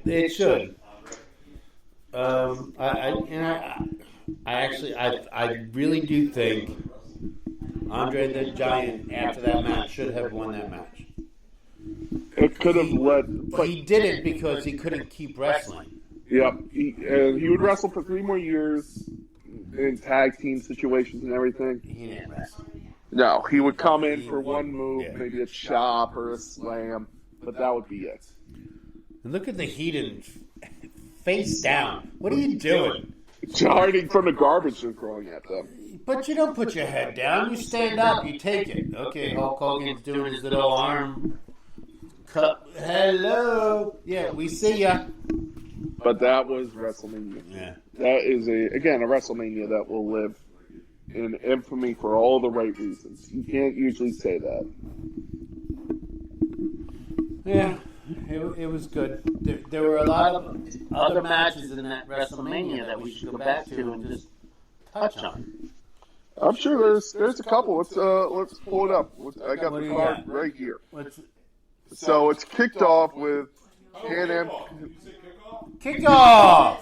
It should. I really do think Andre the Giant, after that match, should have won that match. It could have led... But he did it because he couldn't keep wrestling. Yep. He would wrestle for 3 more years in tag team situations and everything. He didn't wrestle. No, he would come in for one move, maybe a chop or a slam, but that would be it. And look at the Heathen face down. What are you doing? Charging from the garbage and throwing at them. But you don't put your head down. You stand up. You take it. Okay, Hulk Hogan's doing his little arm cut. Hello. Yeah, we see ya. But that was WrestleMania. Yeah. That is, a WrestleMania that will live in infamy for all the right reasons. You can't usually say that. Yeah, it was good. There were a lot of other matches in that WrestleMania that we should go back to and just touch on. I'm sure there's a couple. Let's pull it up. I got the card right here. So it's kicked off with Can-Am. Kickoff!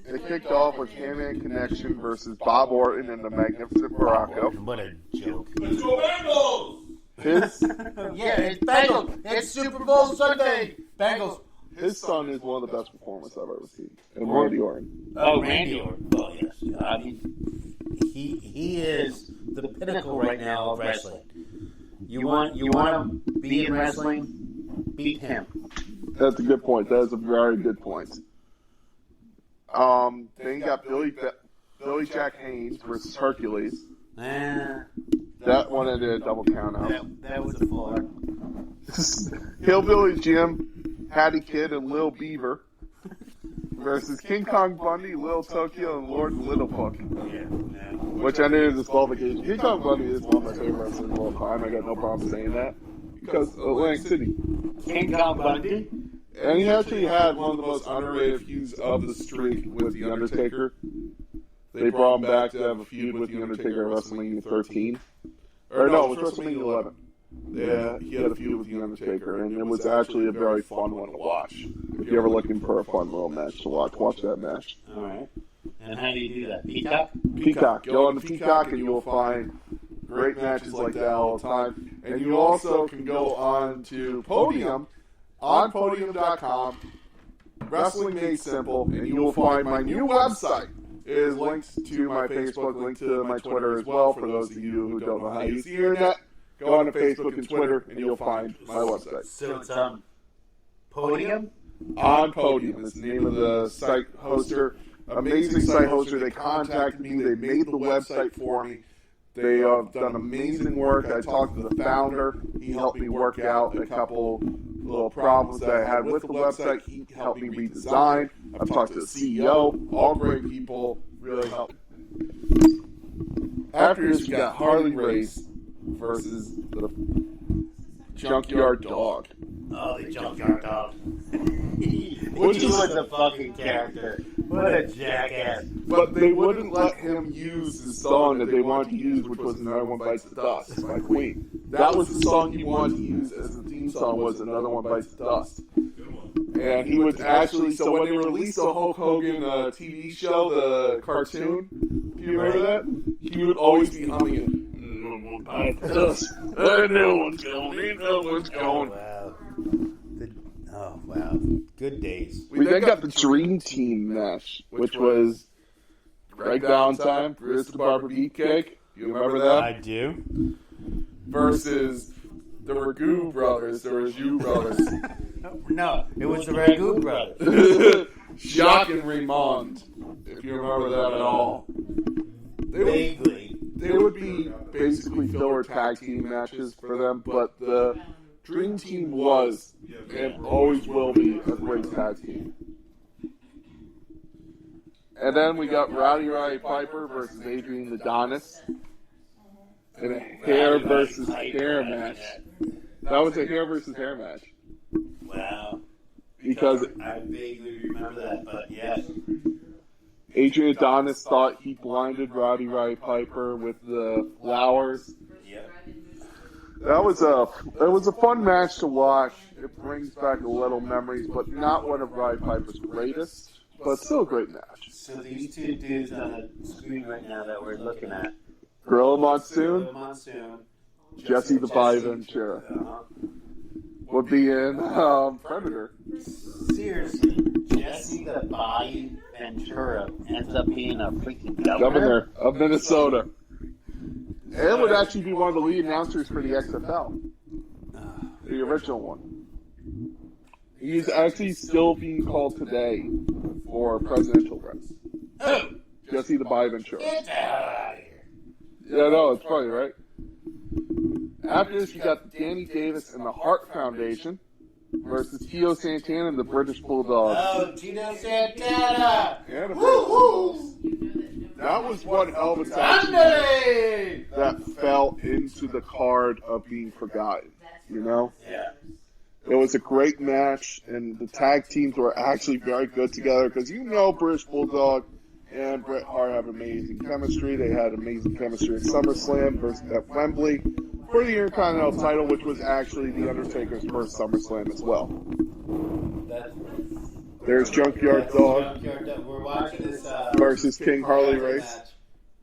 It kicked off with Can-Am Connection versus Bob Orton and the Magnificent Baracco. What a joke. Let's go Bengals! It's Bengals. It's Super Bowl Sunday. Bengals. His son is one of the best performers I've ever seen. And Randy Orton. Oh, Randy Orton. Oh, yes. I mean, he is the pinnacle right now of wrestling. You want to be in wrestling? Beat him. That's a good point. That is a very good point. Then you got Billy Jack Haynes versus Hercules. That one ended a double count out. That was a flaw. Hillbilly Jim, Hattie Kid, and Lil Beaver versus King Kong Bundy, Lil Tokyo, and Lord Littlefoot. Which I knew is disqualification. King Kong Bundy is one of my favorite wrestlers of all time. I got no problem saying that. Because Atlantic City. King Kong Bundy? And he actually had one of the most underrated feuds of the streak with The Undertaker. They brought him back to have a feud with The Undertaker at WrestleMania 13. Or no, it was WrestleMania 11. Yeah, he had a feud with The Undertaker, and it was actually a very fun one to watch. If you're ever looking for a fun little match to watch that match. All right. And how do you do that? Peacock? Peacock. Go on to Peacock, and you will find great matches like that all the time. And you also can go on to Podium, on Podium.com, Wrestling Made Simple, and you will find my new website. It is linked to my Facebook, linked to my Twitter as well, for those of you who don't know how to use the internet. Go on to Facebook and Twitter, and you'll find my website. So it's Podium? On Podium is the name of the site hoster. Amazing site hoster. They contacted me. They made the website for me. They have done amazing work. I talked to the founder. He helped me work out a couple little problems that I had with the website. He helped me redesign. I've talked to the CEO. All great people. Really helped. After this, we got Harley Race versus the Junkyard Dog. Oh, the Junkyard Dog. Which is like the fucking character. What a jackass. But they wouldn't let him use the song that they wanted to use, which was Another One Bites the Dust by Queen. That was the song he wanted to use as the theme song, was Another One Bites the Dust. And he would actually, so when they released the Hulk Hogan TV show, the cartoon, do you remember that? He would always be humming it. I know what's going. Oh, wow. Good days. We then got the Dream Team match, which was Greg Valentine, Bruce the Barber Beefcake. You remember that? I do. Versus the Ragu Brothers, the Ragu Brothers. No, it was the Ragu Brothers. Jacques and Raymond, if you remember that at all. Vaguely. They would be basically filler tag team matches for them, but the Dream Team was and always will be a great tag team. And then we got Rowdy Roddy Piper versus Adrian Adonis in a hair versus hair match. That was a hair versus hair match. Wow. Because I vaguely remember that, but yes. Adrian Adonis thought he blinded Rowdy Roddy Piper with the flowers. Yep. It was a fun match to watch. It brings back a little memories, but not one of Roddy Piper's greatest, but still a great match. So these two dudes on the screen right now that we're looking at, Gorilla Monsoon, Jesse the Body Ventura, would be in Predator. Seriously, Jesse the Body Ventura ends up being a freaking governor of Minnesota. And would actually be one of the lead announcers for the XFL. The original one. He's actually still being called today for presidential race. Oh! Jesse the Body Ventura. Get out of here. Yeah, no, it's funny, right? After this, you got Danny Davis and the Hart Foundation versus Theo Santana and the British Bulldogs. Oh, Tito Santana! Yeah, the Woo-hoo! That was one hell of a time that fell into the card of being forgotten, you know? Yeah. It was a great match, and the tag teams were actually very good together because you know British Bulldog and Bret Hart have amazing chemistry. They had amazing chemistry at SummerSlam versus at Wembley for the Intercontinental title, which was actually The Undertaker's first SummerSlam as well. There's Junkyard Dog We're watching this versus King Harley race.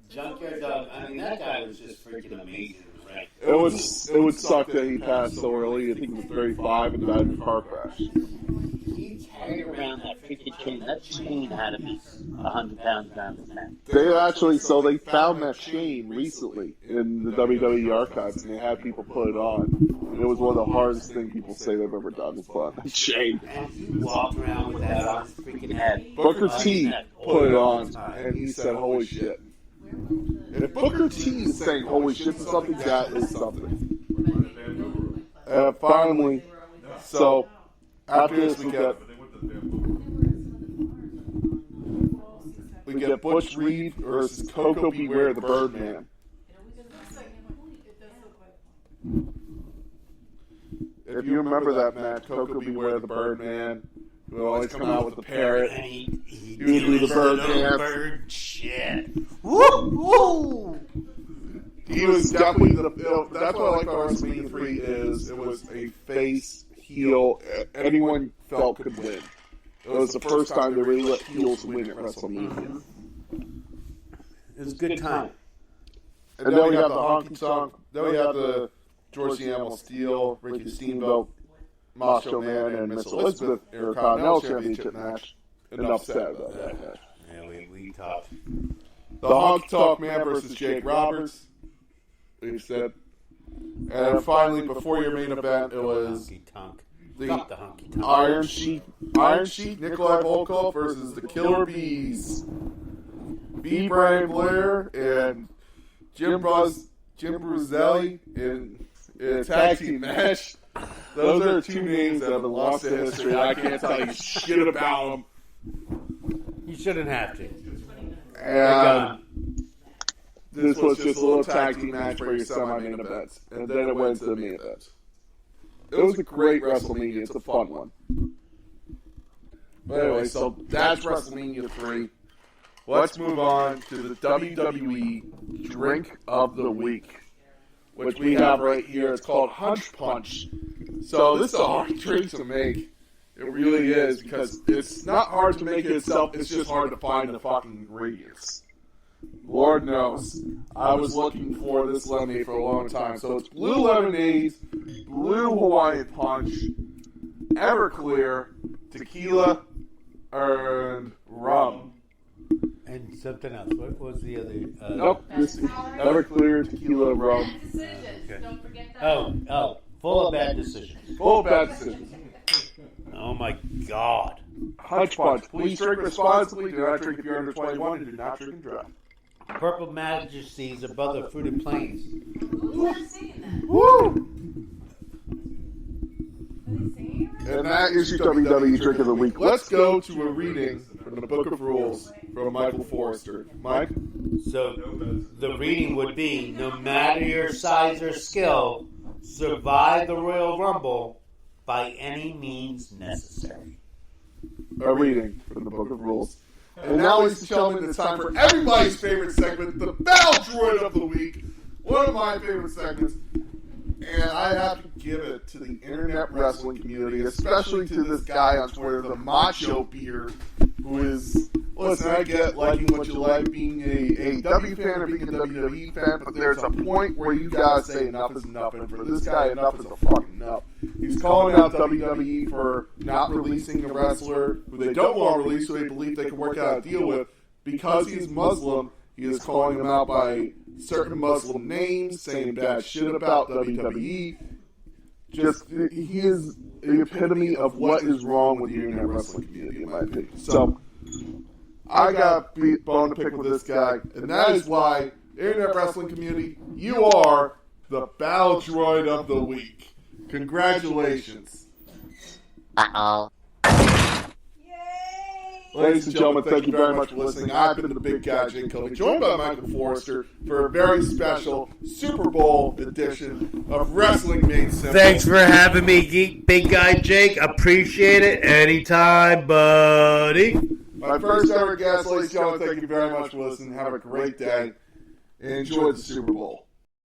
Junkyard Dog, I mean, that guy was just freaking amazing, right? It would suck that he passed so early. I think he was 35 and died in a car crash. He carried around that freaking chain. That chain had to be 100 pounds around his neck. They found that chain recently in the WWE archives, and they had people put it on. And it was one of the hardest things people say they've ever done is put on that chain. And he walked around with that on his freaking head. Booker T put it on, and he said, "Holy shit." And if Booker T is saying "holy shit" to something, that is something. Finally, so after this we get Butch Reed versus Coco Beware the Birdman. If you remember that match, Coco Beware the Birdman would always come out with the parrot. And he would do the bird dance. Bird shit. Woo! Woo! He was definitely that's what I like about WrestleMania 3 is it was a face heel anyone felt could win. It was the first time they really let heels win at WrestleMania. It was a good time. And then we have the honky tonk. Then we have the George the Animal Steel, Ricky Steamboat, Macho Man, and Miss Elizabeth Intercontinental Championship match. Enough said about that match. Yeah, we talked. The Honky Tonk Man versus Jake Roberts. We said. And finally, before your main event, it was the Iron Sheik Nikolai Volkov versus the Killer Bees. B. Brian Blair and Jim Bruzelli in a tag team match. Those are two names that have been lost to history. I can't tell you shit about them. You shouldn't have to. And this was just a little tag team match for your semi-main events. And then it went to the main event. It was a great WrestleMania. It's a fun one. But anyway, so that's WrestleMania 3. Let's move on to the WWE Drink of the Week, which we have right here. It's called Hunch Punch. So this is a hard drink to make. It really is, because it's not hard to make it itself. It's just hard to find the fucking ingredients. Lord knows. I was looking for this lemonade for a long time. So it's blue lemonade, blue Hawaiian punch, Everclear, tequila, and rum. And something else. What was the other? Nope. Everclear, tequila, rum. Okay. Don't forget that. Oh. Full of bad decisions. Full of bad decisions. Oh my God. Hunch Punch. Please drink responsibly. Do not drink if you're under 21 and do not drink and drive. Purple Majesties above the fruited plains. Who's not singing that? Woo! Are they singing it? And that is your WWE Drink of the Week. Let's go to a reading from the Book of Rules from Michael Forrester. Mike? So the reading would be, no matter your size or skill, survive the Royal Rumble by any means necessary. A reading from the Book of Rules. And now, ladies and gentlemen, it's time for everybody's favorite segment, the Battle Droid of the Week. One of my favorite segments. And I have to give it to the internet wrestling community, especially to this guy on Twitter, the Macho Beard, who is, listen, I get liking what you like, being a AEW fan or being a WWE fan, but there's a point where you gotta say enough is enough, and for this guy, enough is a fucking enough. He's calling out WWE for not releasing a wrestler who they don't want to release, who they believe they can work out a deal with. Because he's Muslim, he is calling them out by certain Muslim names, saying bad shit about WWE. Just, he is the epitome of what is wrong with the internet wrestling community, in my opinion. So, I got a bone to pick with this guy, and that is why, internet wrestling community, you are the Battle Droid of the Week. Congratulations. Uh-oh. Ladies and gentlemen, thank you very much for listening. I've been the big guy, Jake Kobe, joined by Michael Forrester for a very special Super Bowl edition of Wrestling Made Simple. Thanks for having me, big guy Jake. Appreciate it. Anytime, buddy. My first ever guest, ladies and gentlemen, thank you very much for listening. Have a great day. And enjoy the Super Bowl.